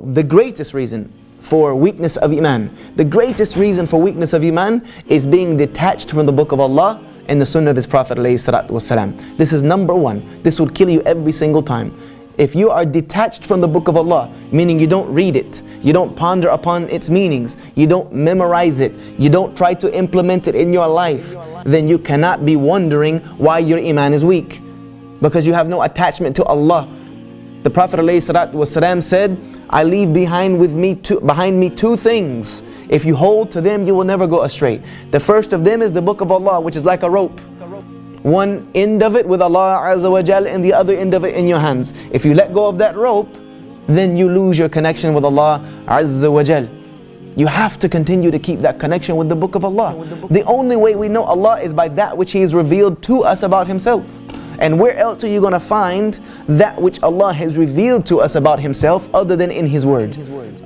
the greatest reason for weakness of Iman, the greatest reason for weakness of Iman is being detached from the book of Allah and the sunnah of His Prophet ﷺ. This is number one. This will kill you every single time. If you are detached from the book of Allah, meaning you don't read it, you don't ponder upon its meanings, you don't memorize it, you don't try to implement it in your life, then you cannot be wondering why your Iman is weak, because you have no attachment to Allah. The Prophet ﷺ said, I leave behind me two things. If you hold to them, you will never go astray. The first of them is the book of Allah, which is like a rope. One end of it with Allah Azza wa Jal and the other end of it in your hands. If you let go of that rope, then you lose your connection with Allah Azza wa Jal. You have to continue to keep that connection with the book of Allah. The only way we know Allah is by that which He has revealed to us about Himself. And where else are you going to find that which Allah has revealed to us about Himself other than in His Word?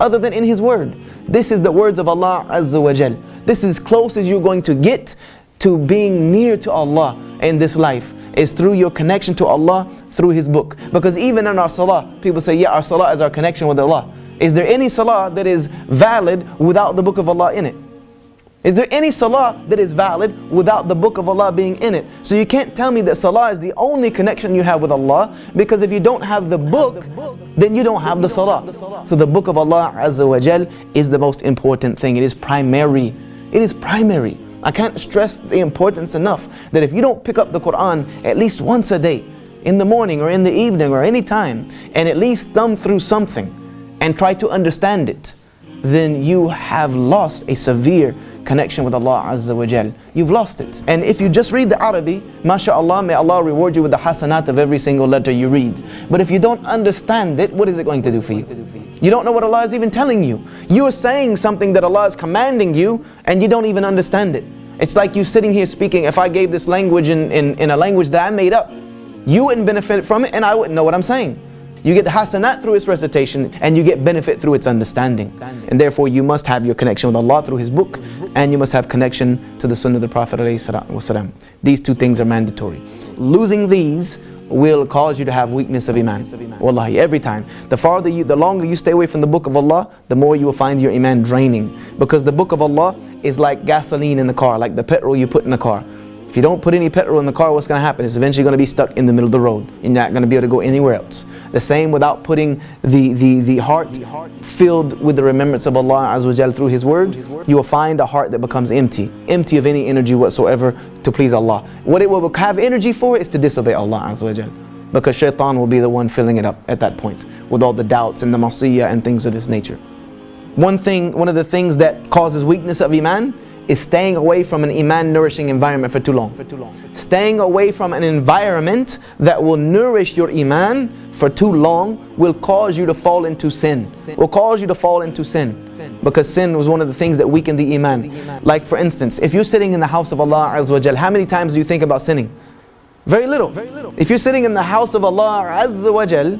Other than in His Word. This is the words of Allah Azza wa Jal. This is as close as you're going to get to being near to Allah in this life, is through your connection to Allah through His book. Because even in our salah, people say, yeah, our salah is our connection with Allah. Is there any salah that is valid without the book of Allah in it? Is there any salah that is valid without the book of Allah being in it? So you can't tell me that salah is the only connection you have with Allah, because if you don't have the book, then you don't have the salah. So the book of Allah Azza wa Jal is the most important thing. It is primary. It is primary. I can't stress the importance enough that if you don't pick up the Quran at least once a day, in the morning or in the evening or any time, and at least thumb through something and try to understand it, then you have lost a severe connection with Allah Azza wa Jal. You've lost it. And if you just read the Arabic, mashallah, may Allah reward you with the hasanat of every single letter you read. But if you don't understand it, what is it going to do for you? You don't know what Allah is even telling you. You are saying something that Allah is commanding you, and you don't even understand it. It's like you sitting here speaking. If I gave this language in a language that I made up, you wouldn't benefit from it, and I wouldn't know what I'm saying. You get the hasanat through its recitation, and you get benefit through its understanding. And therefore you must have your connection with Allah through His book, and you must have connection to the sunnah of the Prophet ﷺ. These two things are mandatory. Losing these will cause you to have weakness of Iman. Wallahi, every time. The longer you stay away from the book of Allah, the more you will find your Iman draining. Because the book of Allah is like gasoline in the car, like the petrol you put in the car. If you don't put any petrol in the car, what's going to happen? It's eventually going to be stuck in the middle of the road. You're not going to be able to go anywhere else. The same without putting the heart filled with the remembrance of Allah Azza wa Jal through His Word, you will find a heart that becomes empty of any energy whatsoever to please Allah. What it will have energy for is to disobey Allah Azza wa Jal, because shaitan will be the one filling it up at that point with all the doubts and the masiyah and things of this nature. One of the things that causes weakness of Iman is staying away from an Iman nourishing environment for too long. Staying away from an environment that will nourish your Iman for too long will cause you to fall into sin. Will cause you to fall into sin. Because sin was one of the things that weakened the Iman. Like for instance, if you're sitting in the house of Allah Azza wa Jal, how many times do you think about sinning? Very little. If you're sitting in the house of Allah Azza wa Jal,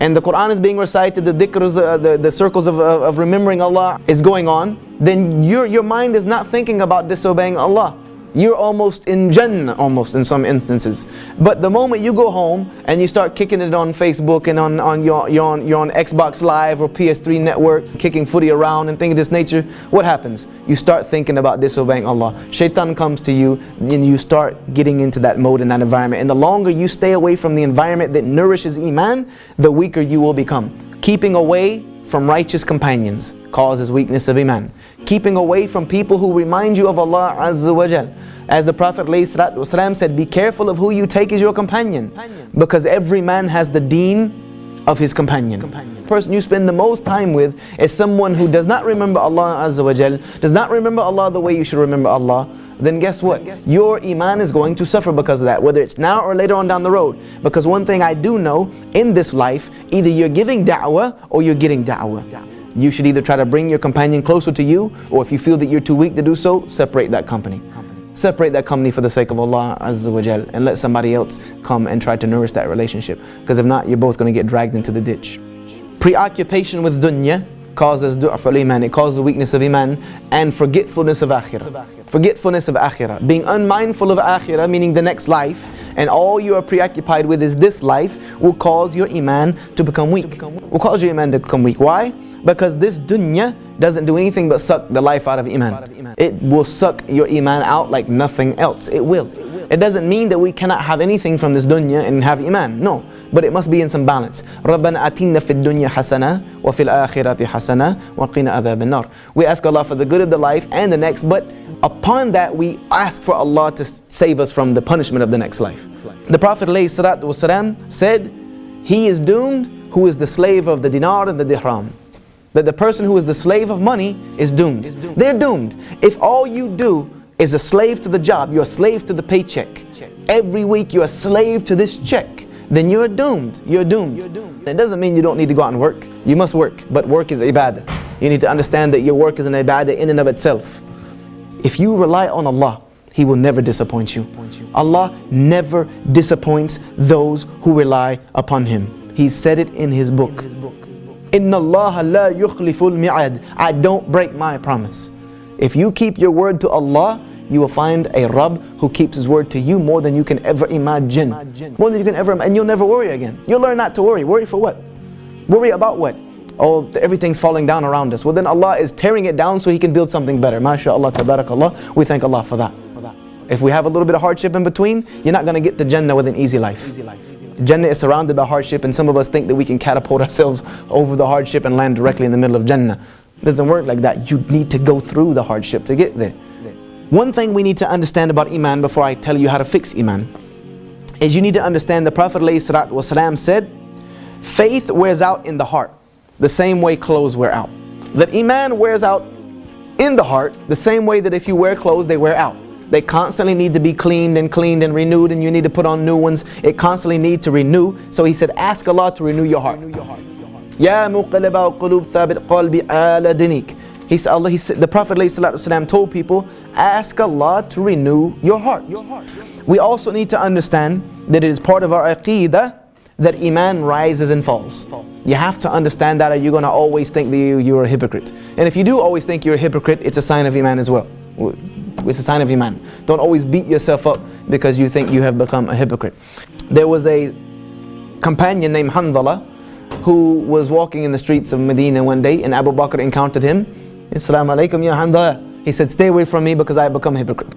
and the Quran is being recited, the dhikrs, the circles of remembering Allah is going on, then your mind is not thinking about disobeying Allah. You're almost in Jannah, almost in some instances. But the moment you go home and you start kicking it on Facebook and you're on Xbox Live or PS3 network, kicking footy around and things of this nature, what happens? You start thinking about disobeying Allah. Shaitan comes to you and you start getting into that mode and that environment. And the longer you stay away from the environment that nourishes Iman, the weaker you will become. Keeping away from righteous companions causes weakness of Iman. Keeping away from people who remind you of Allah Azza wa Jal. As the Prophet ﷺ said, be careful of who you take as your companion, because every man has the deen of his companion. The person you spend the most time with is someone who does not remember Allah Azza wa Jal, does not remember Allah the way you should remember Allah. Then guess what? Your Iman is going to suffer because of that, whether it's now or later on down the road. Because one thing I do know, in this life, either you're giving da'wah or you're getting da'wah. You should either try to bring your companion closer to you, or if you feel that you're too weak to do so, separate that company. Separate that company for the sake of Allah Azza wa Jal, and let somebody else come and try to nourish that relationship. Because if not, you're both going to get dragged into the ditch. Preoccupation with dunya causes du'af al-iman, it causes weakness of iman, and forgetfulness of akhirah. Forgetfulness of akhirah. Being unmindful of akhirah, meaning the next life, and all you are preoccupied with is this life, will cause your iman to become weak. Will cause your iman to become weak. Why? Because this dunya doesn't do anything but suck the life out of iman. It will suck your iman out like nothing else. It will. It doesn't mean that we cannot have anything from this dunya and have iman. No. But it must be in some balance. رَبَّنَا أَتِنَّا فِي الدُّنْيَا حَسَنَةً وَفِي الْآخِرَةِ حَسَنَةً وَقِنَا عَذَابَ النَّارِ. We ask Allah for the good of the life and the next, but upon that we ask for Allah to save us from the punishment of the next life. The Prophet ﷺ said, he is doomed who is the slave of the dinar and the dirham. That the person who is the slave of money is doomed. They're doomed. If all you do is a slave to the job, you're a slave to the paycheck. Every week you're a slave to this check, then you're doomed. You're doomed. That doesn't mean you don't need to go out and work. You must work, but work is ibadah. You need to understand that your work is an ibadah in and of itself. If you rely on Allah, He will never disappoint you. Allah never disappoints those who rely upon Him. He said it in His book. Inna Allah la yukhliful mi'ad. I don't break my promise. If you keep your word to Allah, you will find a Rabb who keeps His word to you more than you can ever imagine. More than you can ever imagine. And you'll never worry again. You'll learn not to worry. Worry for what? Worry about what? Oh, everything's falling down around us. Well, then Allah is tearing it down so He can build something better. MashaAllah, tabarakallah. We thank Allah for that. If we have a little bit of hardship in between, you're not going to get to Jannah with an easy life. Jannah is surrounded by hardship, and some of us think that we can catapult ourselves over the hardship and land directly in the middle of Jannah. It doesn't work like that. You need to go through the hardship to get there. One thing we need to understand about Iman before I tell you how to fix Iman is you need to understand the Prophet ﷺ said, faith wears out in the heart the same way clothes wear out. That Iman wears out in the heart the same way that if you wear clothes, they wear out. They constantly need to be cleaned and renewed, and you need to put on new ones. It constantly needs to renew. So He said, ask Allah to renew your heart. Ya muqallibal qulub thabit qalbi ala dinik. He said, the Prophet ﷺ told people, ask Allah to renew your heart. We also need to understand that it is part of our aqeedah that Iman rises and falls. You have to understand that, or you're going to always think that you're a hypocrite. And if you do always think you're a hypocrite, it's a sign of Iman as well. It's a sign of Iman. Don't always beat yourself up because you think you have become a hypocrite. There was a companion named Handala who was walking in the streets of Medina one day, and Abu Bakr encountered him. Assalamu alaikum ya Handala. He said, stay away from me because I have become a hypocrite.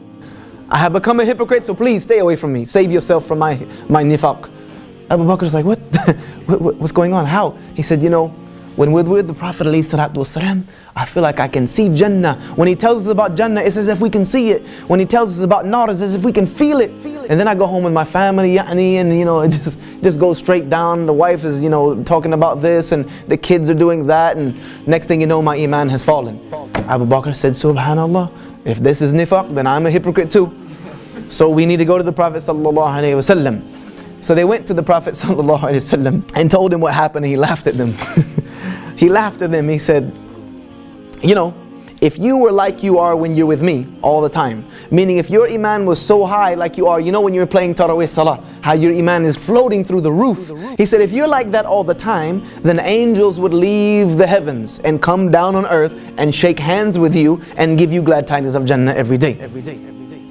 I have become a hypocrite, so please stay away from me. Save yourself from my nifaq. Abu Bakr is like, what? What's going on? How? He said, you know, when we're with the Prophet ﷺ, I feel like I can see Jannah. When he tells us about Jannah, it's as if we can see it. When he tells us about Nar, it's as if we can feel it. And then I go home with my family, and you know, it just goes straight down. The wife is, you know, talking about this, and the kids are doing that, and next thing you know, my Iman has fallen. Abu Bakr said, Subhanallah, if this is nifaq, then I'm a hypocrite too. So we need to go to the Prophet ﷺ. So they went to the Prophet ﷺ and told him what happened, and he laughed at them. He laughed at them. He said, you know, if you were like you are when you're with me all the time, meaning if your Iman was so high like you are, you know when you're playing Taraweeh Salah, how your Iman is floating through the roof. He said, if you're like that all the time, then angels would leave the heavens and come down on earth and shake hands with you and give you glad tidings of Jannah every day.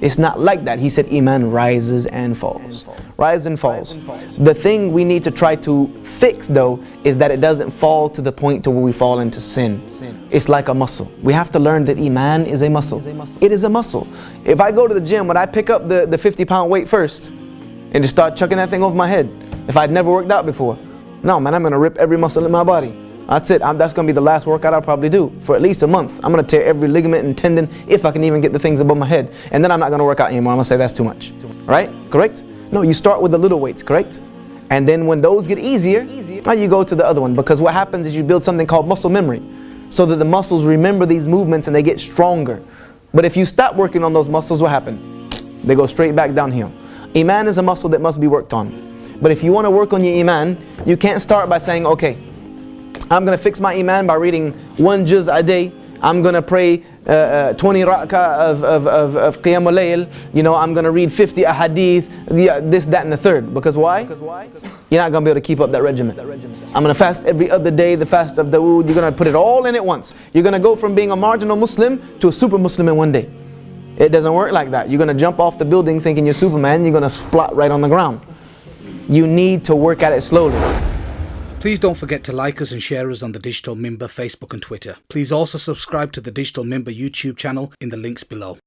It's not like that. He said Iman rises and falls. Rises and falls. The thing we need to try to fix though is that it doesn't fall to the point to where we fall into sin. It's like a muscle. We have to learn that Iman is a muscle. It is a muscle. If I go to the gym, would I pick up the 50-pound weight first and just start chucking that thing over my head if I'd never worked out before? No, man, I'm going to rip every muscle in my body. That's it. That's going to be the last workout I'll probably do for at least a month. I'm going to tear every ligament and tendon if I can even get the things above my head. And then I'm not going to work out anymore. I'm going to say that's too much. Right? Correct? No, you start with the little weights, correct? And then when those get easier, now you go to the other one. Because what happens is you build something called muscle memory, so that the muscles remember these movements and they get stronger. But if you stop working on those muscles, what happens? They go straight back downhill. Iman is a muscle that must be worked on. But if you want to work on your Iman, you can't start by saying, okay, I'm going to fix my Iman by reading 1 juz a day. I'm going to pray 20 rak'ah of Qiyam al-Layl, you know, I'm going to read 50 ahadith, this, that, and the third. Because why? You're not going to be able to keep up that regimen. I'm going to fast every other day, the fast of Dawood. You're going to put it all in at once. You're going to go from being a marginal Muslim to a super Muslim in one day. It doesn't work like that. You're going to jump off the building thinking you're Superman, you're going to splat right on the ground. You need to work at it slowly. Please don't forget to like us and share us on the Digital Minbar Facebook and Twitter. Please also subscribe to the Digital Minbar YouTube channel in the links below.